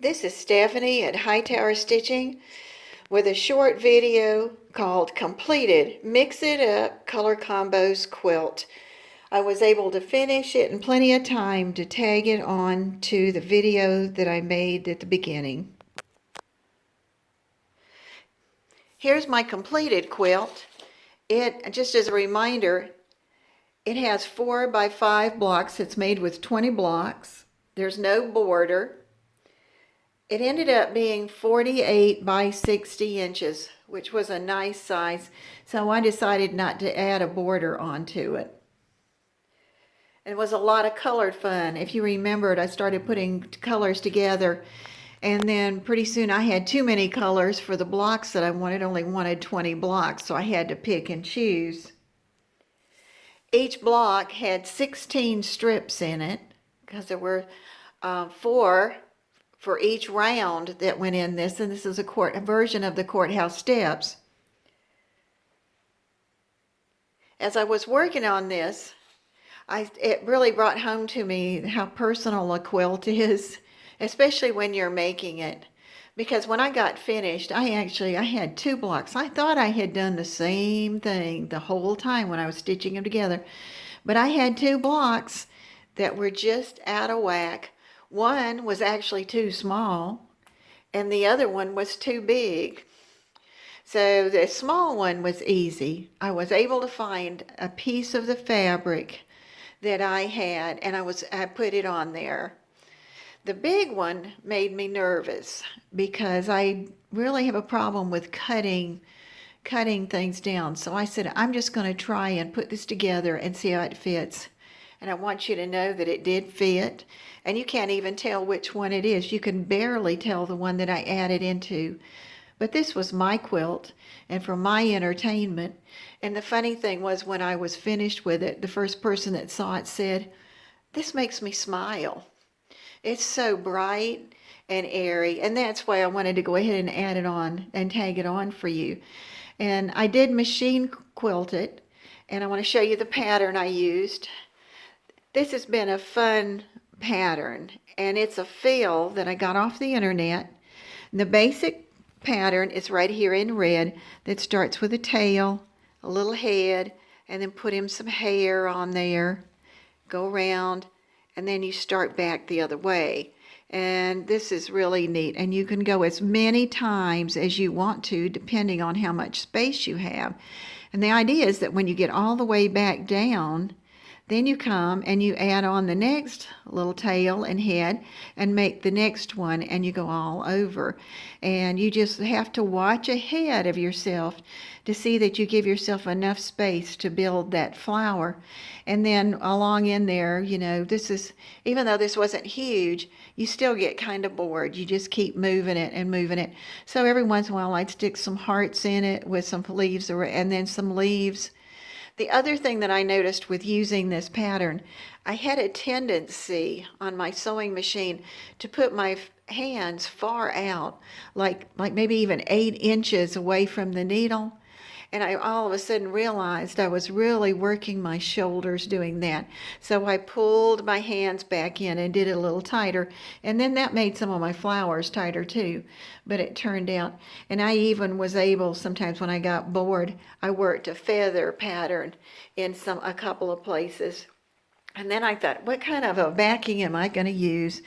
This is Stephanie at Hightower Stitching with a short video called Completed Mix It Up Color Combos Quilt. I was able to finish it in plenty of time to tag it on to the video that I made at the beginning. Here's my completed quilt. Just as a reminder, it has 4 by 5 blocks. It's made with 20 blocks. There's no border. It ended up being 48 by 60 inches, which was a nice size, so I decided not to add a border onto it. It was a lot of colored fun. If you remembered, I started putting colors together, and then pretty soon I had too many colors for the blocks that I wanted. Only wanted 20 blocks, so I had to pick and choose. Each block had 16 strips in it, because there were 4 for each round that went in this, and this is a version of the courthouse steps. As I was working on this, it really brought home to me how personal a quilt is, especially when you're making it. Because when I got finished, I had 2 blocks. I thought I had done the same thing the whole time when I was stitching them together, but I had 2 blocks that were just out of whack. One was actually too small, and the other one was too big. So the small one was easy. I was able to find a piece of the fabric that I had, and I put it on there. The big one made me nervous because I really have a problem with cutting things down. So I said, I'm just going to try and put this together and see how it fits. And I want you to know that it did fit, and you can't even tell which one it is. You can barely tell the one that I added into. But this was my quilt and for my entertainment. And the funny thing was, when I was finished with it, the first person that saw it said, "This makes me smile. It's so bright and airy." And that's why I wanted to go ahead and add it on and tag it on for you. And I did machine quilt it, and I want to show you the pattern I used. This has been a fun pattern, and it's a fill that I got off the internet. The basic pattern is right here in red, that starts with a tail, a little head, and then put him some hair on there, go around, and then you start back the other way. And this is really neat, and you can go as many times as you want to, depending on how much space you have. And the idea is that when you get all the way back down, then you come and you add on the next little tail and head and make the next one, and you go all over. And you just have to watch ahead of yourself to see that you give yourself enough space to build that flower. And then along in there, even though this wasn't huge, you still get kind of bored. You just keep moving it and moving it. So every once in a while I'd stick some hearts in it with some leaves, and then some leaves. The other thing that I noticed with using this pattern, I had a tendency on my sewing machine to put my hands far out, like maybe even 8 inches away from the needle. And I all of a sudden realized I was really working my shoulders doing that. So I pulled my hands back in and did it a little tighter. And then that made some of my flowers tighter too. But it turned out, and I even was able, sometimes when I got bored, I worked a feather pattern in a couple of places. And then I thought, what kind of a backing am I going to use?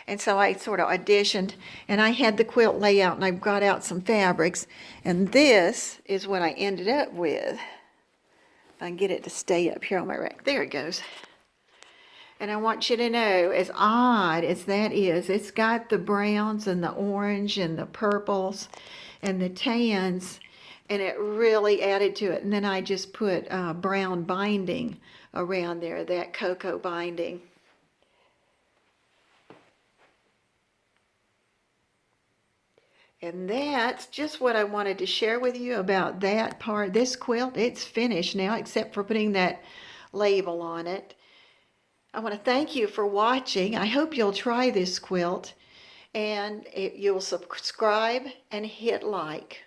And so I sort of auditioned, and I had the quilt layout, and I got out some fabrics, and this is what I ended up with. If I can get it to stay up here on my rack. There it goes. And I want you to know, as odd as that is, it's got the browns and the orange and the purples and the tans, and it really added to it. And then I just put brown binding around there, that cocoa binding. And that's just what I wanted to share with you about that part. This quilt, it's finished now, except for putting that label on it. I want to thank you for watching. I hope you'll try this quilt, and you'll subscribe and hit like.